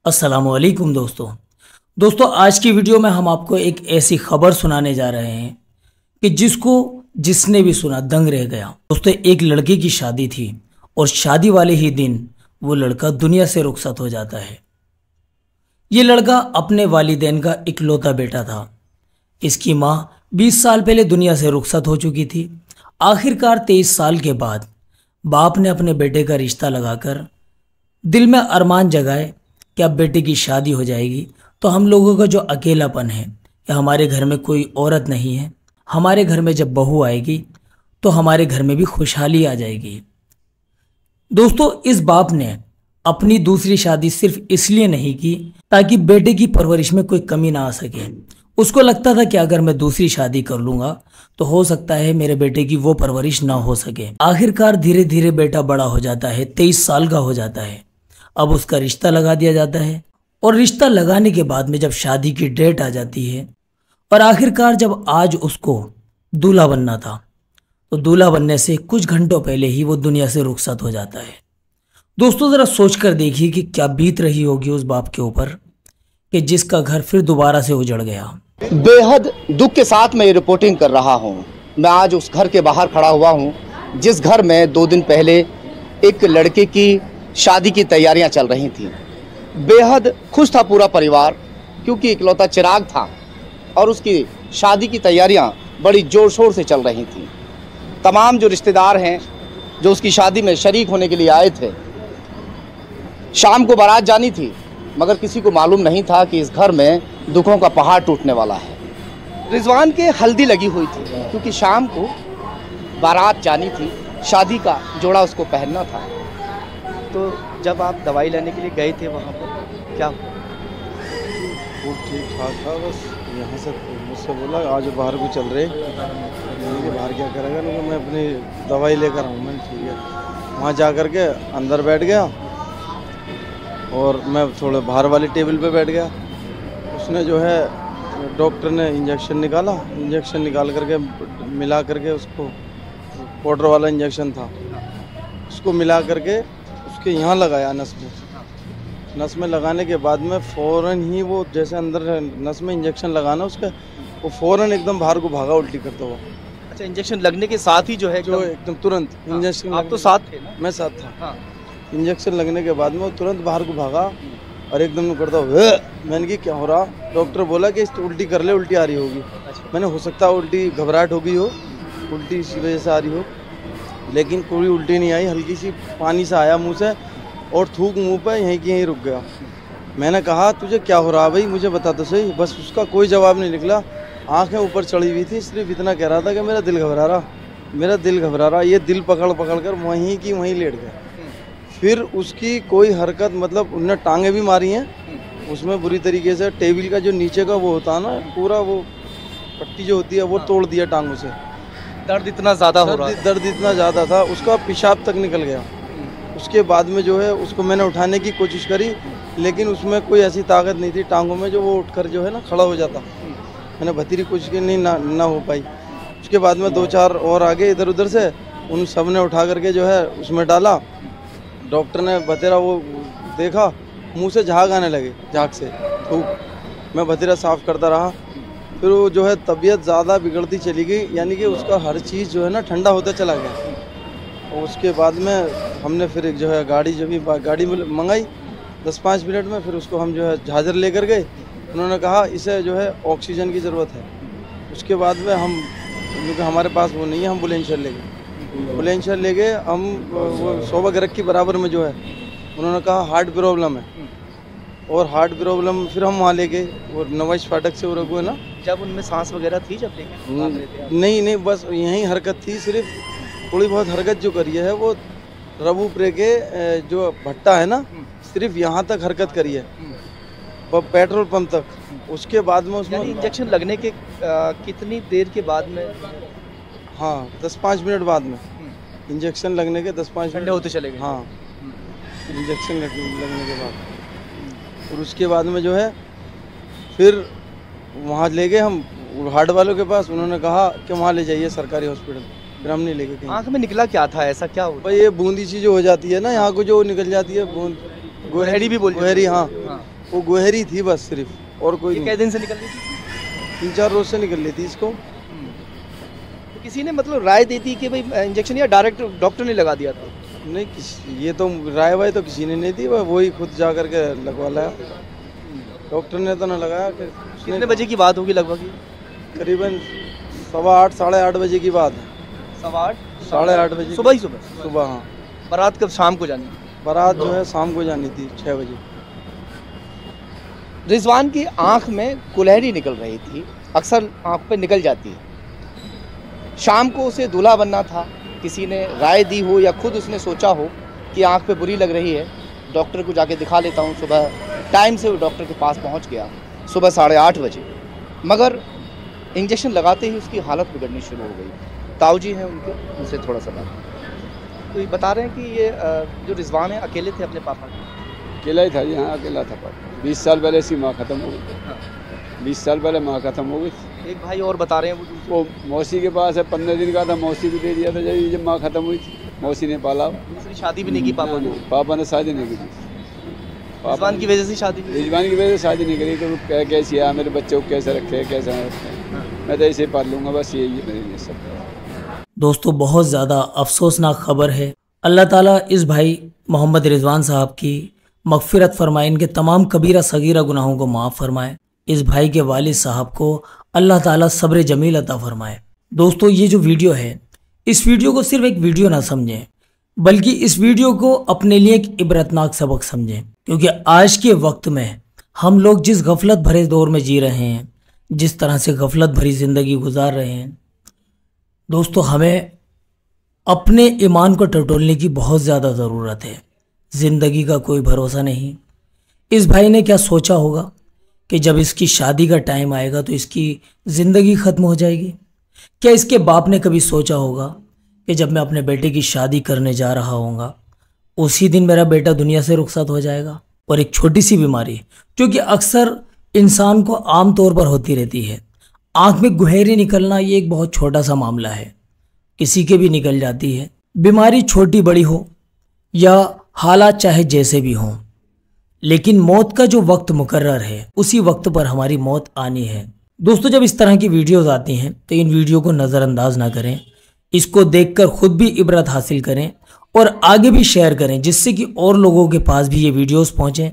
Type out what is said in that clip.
अस्सलामुअलैकुम दोस्तों आज की वीडियो में हम आपको एक ऐसी खबर सुनाने जा रहे हैं कि जिसने भी सुना दंग रह गया। दोस्तों, एक लड़के की शादी थी और शादी वाले ही दिन वो लड़का दुनिया से रुखसत हो जाता है। ये लड़का अपने वालिदैन का इकलौता बेटा था। इसकी माँ 20 साल पहले दुनिया से रुखसत हो चुकी थी। आखिरकार 23 साल के बाद बाप ने अपने बेटे का रिश्ता लगाकर दिल में अरमान जगाए कि अब बेटे की शादी हो जाएगी तो हम लोगों का जो अकेलापन है या हमारे घर में कोई औरत नहीं है, हमारे घर में जब बहू आएगी तो हमारे घर में भी खुशहाली आ जाएगी। दोस्तों, इस बाप ने अपनी दूसरी शादी सिर्फ इसलिए नहीं की ताकि बेटे की परवरिश में कोई कमी ना आ सके। उसको लगता था कि अगर मैं दूसरी शादी कर लूंगा तो हो सकता है मेरे बेटे की वो परवरिश ना हो सके। आखिरकार धीरे धीरे बेटा बड़ा हो जाता है, 23 साल का हो जाता है। अब उसका रिश्ता लगा दिया जाता है और रिश्ता लगाने के बाद में जब शादी की डेट आ जाती है और आखिरकार जब आज उसको दूल्हा बनना था तो दूल्हा बनने से कुछ घंटों पहले ही वो दुनिया से रुखसत हो जाता है। दोस्तों, जरा सोचकर देखिए कि क्या बीत रही होगी उस बाप के ऊपर कि जिसका घर फिर दोबारा से उजड़ गया। बेहद दुख के साथ मैं ये रिपोर्टिंग कर रहा हूँ। मैं आज उस घर के बाहर खड़ा हुआ हूँ जिस घर में 2 दिन पहले एक लड़के की शादी की तैयारियां चल रही थी। बेहद खुश था पूरा परिवार क्योंकि इकलौता चिराग था और उसकी शादी की तैयारियां बड़ी ज़ोर शोर से चल रही थी। तमाम जो रिश्तेदार हैं जो उसकी शादी में शरीक होने के लिए आए थे, शाम को बारात जानी थी मगर किसी को मालूम नहीं था कि इस घर में दुखों का पहाड़ टूटने वाला है। रिजवान के हल्दी लगी हुई थी क्योंकि शाम को बारात जानी थी, शादी का जोड़ा उसको पहनना था। तो जब आप दवाई लेने के लिए गए थे वहाँ पर क्या हुआ? वो ठीक ठाक था, बस यहाँ से मुझसे बोला आज बाहर को चल रहे। मैंने कि बाहर क्या करेगा, लेकिन मैं अपनी दवाई लेकर आऊँ। मैंने ठीक है। वहाँ जा कर के अंदर बैठ गया और मैं थोड़े बाहर वाली टेबल पे बैठ गया। उसने जो है डॉक्टर ने इंजेक्शन निकाल करके मिला करके उसको पाउडर वाला इंजेक्शन था, उसको मिला करके उसके यहाँ लगाया नस में लगाने के बाद में फ़ौरन ही वो जैसे अंदर नस में इंजेक्शन लगाना उसका, वो फ़ौरन एकदम बाहर को भागा उल्टी करता हुआ। अच्छा, इंजेक्शन लगने के साथ ही जो है एकदम तुरंत इंजेक्शन। आप तो साथ थे ना? मैं साथ था। हाँ। इंजेक्शन लगने के बाद में वो तुरंत बाहर को भागा और एकदम करता हुआ। मैंने कि क्या हो रहा? डॉक्टर बोला कि उल्टी कर ले, उल्टी आ रही होगी। मैंने हो सकता है उल्टी घबराहट हो गई हो, उल्टी इसी वजह से आ रही हो, लेकिन कोई उल्टी नहीं आई। हल्की सी पानी सा आया मुंह से और थूक मुंह पे यहीं की यहीं रुक गया। मैंने कहा तुझे क्या हो रहा भाई, मुझे बता तो सही। बस उसका कोई जवाब नहीं निकला, आंखें ऊपर चढ़ी हुई थी, सिर्फ इतना कह रहा था कि मेरा दिल घबरा रहा। ये दिल पकड़ कर वहीं की वहीं लेट गया। फिर उसकी कोई हरकत, मतलब उनने टांगे भी मारी हैं उसमें बुरी तरीके से। टेबल का जो नीचे का वो होता है ना, पूरा वो पट्टी जो होती है वो तोड़ दिया टांगों से। दर्द इतना ज़्यादा था, उसका पेशाब तक निकल गया। उसके बाद में जो है उसको मैंने उठाने की कोशिश करी, लेकिन उसमें कोई ऐसी ताकत नहीं थी टांगों में जो वो उठकर जो है ना खड़ा हो जाता। मैंने भतीरी कोशिश की, नहीं ना हो पाई। उसके बाद में 2-4 और आगे इधर उधर से उन सब ने उठा करके जो है उसमें डाला। डॉक्टर ने भतीरा वो देखा, मुँह से झाग आने लगे, झाग से थूक। मैं भतीरा साफ़ करता रहा। फिर वो जो है तबीयत ज़्यादा बिगड़ती चली गई, यानी कि उसका हर चीज़ जो है ना ठंडा होता चला गया। और उसके बाद में हमने फिर एक जो है गाड़ी मंगाई 10-5 मिनट में। फिर उसको हम जो है झाझर लेकर गए। उन्होंने कहा इसे जो है ऑक्सीजन की ज़रूरत है। उसके बाद में हम, क्योंकि हमारे पास वो नहीं है, हम बुलंदशहर ले गए। हम वो 100 गरक की बराबर में जो है उन्होंने कहा हार्ट प्रॉब्लम है। और हार्ट प्रॉब्लम फिर हम वहाँ ले गए और नवाज फाटक से वो रखो है ना। जब उनमें सांस वगैरह थी जब देखे? नहीं, बस यहीं हरकत थी। सिर्फ थोड़ी बहुत हरकत जो करी है वो रबूपुरे के जो भट्टा है ना, सिर्फ यहाँ तक हरकत करी है, पेट्रोल पंप तक। उसके बाद में उसमें इंजेक्शन लगने के कितनी देर के बाद में? हाँ, 10-5 मिनट बाद में। इंजेक्शन लगने के 10-5 मिनट होते चले गए। हाँ, इंजेक्शन लगने के बाद। और उसके बाद में जो है फिर वहाँ ले गए हम हार्ट वालों के पास। उन्होंने कहा कि वहाँ ले जाइए सरकारी हॉस्पिटल। फिर हम नहीं ले गए। आँख में निकला क्या था, ऐसा क्या हुआ? ये बूंदी सी जो हो जाती है ना, यहाँ को जो निकल जाती है बूंद, गोहरी भी बोल, गोहरी। हाँ, वो गुहरी थी बस सिर्फ, और कोई ये कै दिन से निकल रही थी? 3-4 रोज से निकल रही थी इसको। तो किसी ने मतलब राय दी थी कि भाई इंजेक्शन, या डायरेक्ट डॉक्टर ने लगा दिया था? नहीं, ये तो राय वाय तो किसी ने नहीं दी, वही खुद जा करके लगवा लाया। डॉक्टर ने तो ना लगाया। कितने बजे की बात होगी लगभग ये? करीबन 8:15 साढ़े 8 बजे की बात है। 8:15 साढ़े 8 बजे सुबह ही सुबह? सुबह, हाँ। बारात कब शाम को जानी? बारात जो है शाम को जानी थी 6 बजे। रिजवान की आंख में कुल्हड़ी निकल रही थी, अक्सर आंख पे निकल जाती है। शाम को उसे दूल्हा बनना था, किसी ने राय दी हो या खुद उसने सोचा हो कि आंख पे बुरी लग रही है, डॉक्टर को जाके दिखा लेता हूँ। सुबह टाइम से वो डॉक्टर के पास पहुँच गया, सुबह 8:30 बजे। मगर इंजेक्शन लगाते ही उसकी हालत बिगड़नी शुरू हो गई। ताऊजी हैं उनके, उनसे थोड़ा सा बात। तो ये बता रहे हैं कि ये जो रिजवान है अकेले थे अपने पापा के? अकेला ही था, यहाँ अकेला था पापा। 20 साल पहले इसकी माँ खत्म हो गई। 20 साल पहले माँ खत्म हो गई। एक भाई और बता रहे हैं वो मौसी के पास है, 15 दिन का था, मौसी को दे दिया था जब माँ खत्म हुई थी। मौसी ने पाला। दूसरी शादी भी नहीं की पापा ने? पापा ने शादी नहीं की थी। रिजवान की वजह से शादी? रिजवान की वजह से शादी नहीं करी। तो वो कैसी है, मेरे बच्चों को कैसे रखे, कैसे रखे, मैं तो ऐसे पाल लूँगा, बस यही है मेरे लिए सब। दोस्तों बहुत ज़्यादा अफसोसनाक खबर है। अल्लाह ताला इस भाई मोहम्मद रिजवान साहब की मगफिरत फरमाए, इनके तमाम कबीरा सगीरा गुनाहों को माफ़ फरमाए। इस भाई के वालिद साहब को अल्लाह ताला सब्र जमील अता फरमाए। दोस्तों ये जो वीडियो है, इस वीडियो को सिर्फ एक वीडियो ना समझें, बल्कि इस वीडियो को अपने लिए एक इबरतनाक सबक समझें। क्योंकि आज के वक्त में हम लोग जिस गफलत भरे दौर में जी रहे हैं, जिस तरह से गफलत भरी ज़िंदगी गुजार रहे हैं, दोस्तों हमें अपने ईमान को टटोलने की बहुत ज़्यादा ज़रूरत है। ज़िंदगी का कोई भरोसा नहीं। इस भाई ने क्या सोचा होगा कि जब इसकी शादी का टाइम आएगा तो इसकी ज़िंदगी ख़त्म हो जाएगी? क्या इसके बाप ने कभी सोचा होगा कि जब मैं अपने बेटे की शादी करने जा रहा होऊंगा उसी दिन मेरा बेटा दुनिया से रुखसत हो जाएगा? और एक छोटी सी बीमारी जो कि अक्सर इंसान को आम तौर पर होती रहती है, आँख में गुहेरी निकलना, ये एक बहुत छोटा सा मामला है, किसी के भी निकल जाती है। बीमारी छोटी बड़ी हो या हालात चाहे जैसे भी हों, लेकिन मौत का जो वक्त मुकर्रर है उसी वक्त पर हमारी मौत आनी है। दोस्तों जब इस तरह की वीडियोस आती हैं तो इन वीडियो को नज़रअंदाज ना करें, इसको देखकर खुद भी इबरत हासिल करें और आगे भी शेयर करें, जिससे कि और लोगों के पास भी ये वीडियोस पहुँचें।